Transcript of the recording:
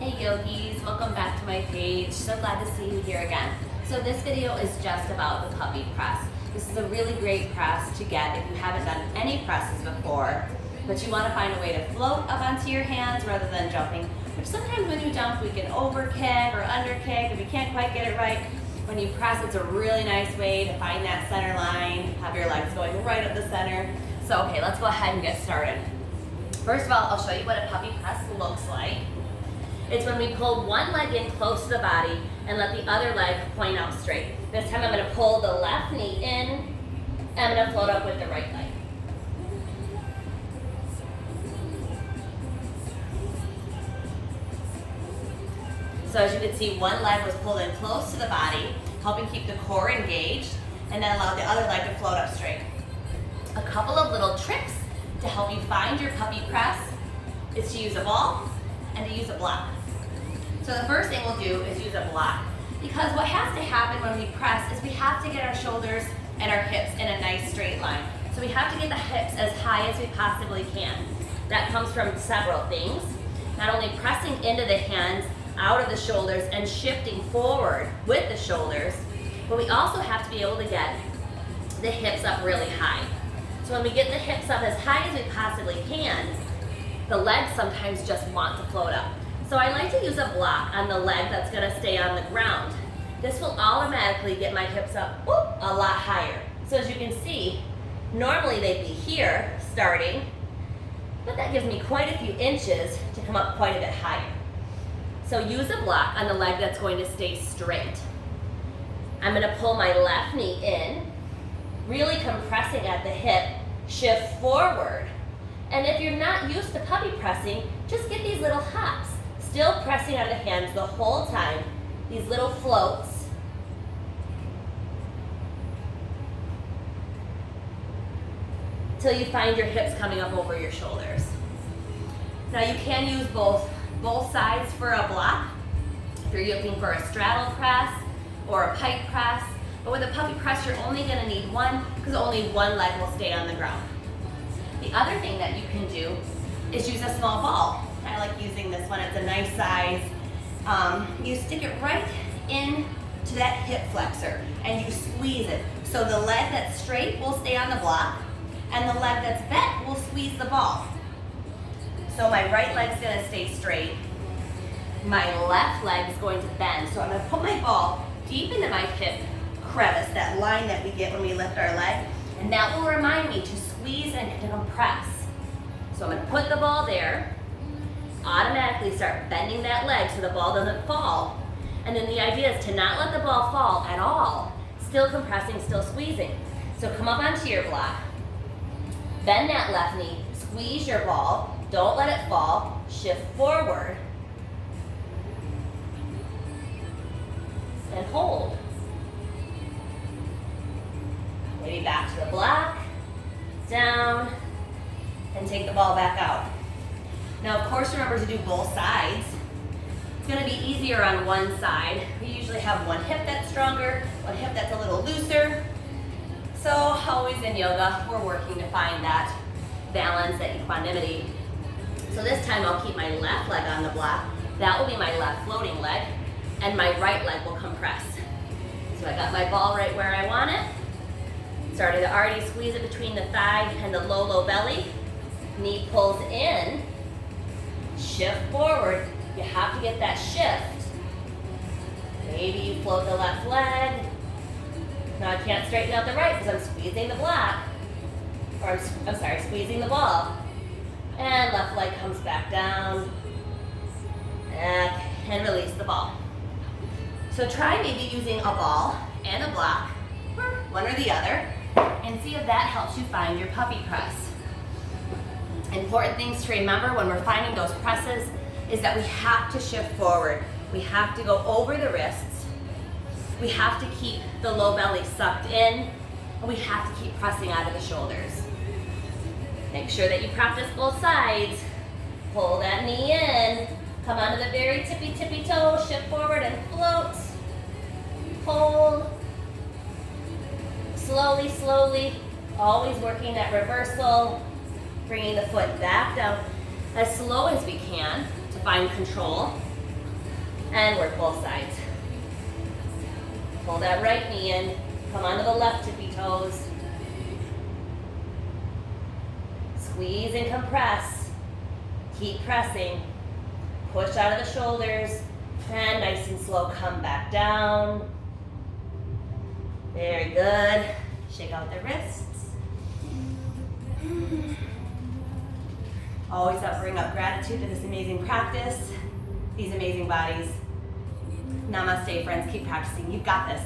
Hey yogis, welcome back to my page. So glad to see you here again. So this video is just about the puppy press. This is a really great press to get if you haven't done any presses before, but you want to find a way to float up onto your hands rather than jumping, which sometimes when you jump we can over kick or under kick if you can't quite get it right. When you press, it's a really nice way to find that center line, have your legs going right up the center. So okay, let's go ahead and get started. First of all, I'll show you what a puppy press looks like. It's when we pull one leg in close to the body and let the other leg point out straight. This time I'm going to pull the left knee in and I'm going to float up with the right leg. So as you can see, one leg was pulled in close to the body, helping keep the core engaged, and then allow the other leg to float up straight. A couple of little tricks to help you find your puppy press is to use a ball and to use a block. So the first thing we'll do is use a block, because what has to happen when we press is we have to get our shoulders and our hips in a nice straight line. So we have to get the hips as high as we possibly can. That comes from several things. Not only pressing into the hands, out of the shoulders, and shifting forward with the shoulders, but we also have to be able to get the hips up really high. So when we get the hips up as high as we possibly can, the legs sometimes just want to float up. So I like to use a block on the leg that's going to stay on the ground. This will automatically get my hips up a lot higher. So as you can see, normally they'd be here starting, but that gives me quite a few inches to come up quite a bit higher. So use a block on the leg that's going to stay straight. I'm going to pull my left knee in, really compressing at the hip, shift forward. And if you're not used to puppy pressing, just get these little hops. Still pressing out of the hands the whole time, these little floats. Till you find your hips coming up over your shoulders. Now you can use both sides for a block, if you're looking for a straddle press or a pike press. But with a puppy press, you're only going to need one, because only one leg will stay on the ground. The other thing that you can do is use a small ball. I like using this one. It's a nice size. You stick it right in to that hip flexor and you squeeze it. So the leg that's straight will stay on the block and the leg that's bent will squeeze the ball. So my right leg's going to stay straight. My left leg is going to bend. So I'm going to put my ball deep into my hip crevice, that line that we get when we lift our leg, and that will remind me to squeeze and to compress. So I'm going to put the ball there, automatically start bending that leg so the ball doesn't fall. And then the idea is to not let the ball fall at all, still compressing, still squeezing. So come up onto your block, bend that left knee, squeeze your ball, don't let it fall, shift forward, and hold. Maybe back to the block, down, and take the ball back out. Now, of course, remember to do both sides. It's going to be easier on one side. We usually have one hip that's stronger, one hip that's a little looser. So always in yoga, we're working to find that balance, that equanimity. So this time I'll keep my left leg on the block. That will be my left floating leg, and my right leg will compress. So I got my ball right where I want it. Starting to already squeeze it between the thigh and the low belly. Knee pulls in, shift forward. You have to get that shift. Maybe you float the left leg. Now I can't straighten out the right because I'm squeezing the block. Or I'm sorry, squeezing the ball. And left leg comes back down. And release the ball. So try maybe using a ball and a block, or one or the other, and see if that helps you find your puppy press. Important things to remember when we're finding those presses is that we have to shift forward. We have to go over the wrists. We have to keep the low belly sucked in, and we have to keep pressing out of the shoulders. Make sure that you practice both sides. Pull that knee in, come onto the very tippy toe, shift forward and float. Hold. Slowly, always working that reversal, bringing the foot back down as slow as we can to find control. And work both sides. Pull that right knee in. Come onto the left tippy toes. Squeeze and compress. Keep pressing. Push out of the shoulders. And nice and slow, come back down. Very good. Shake out the wrists. Always bring up gratitude to this amazing practice, these amazing bodies. Namaste, friends. Keep practicing. You've got this.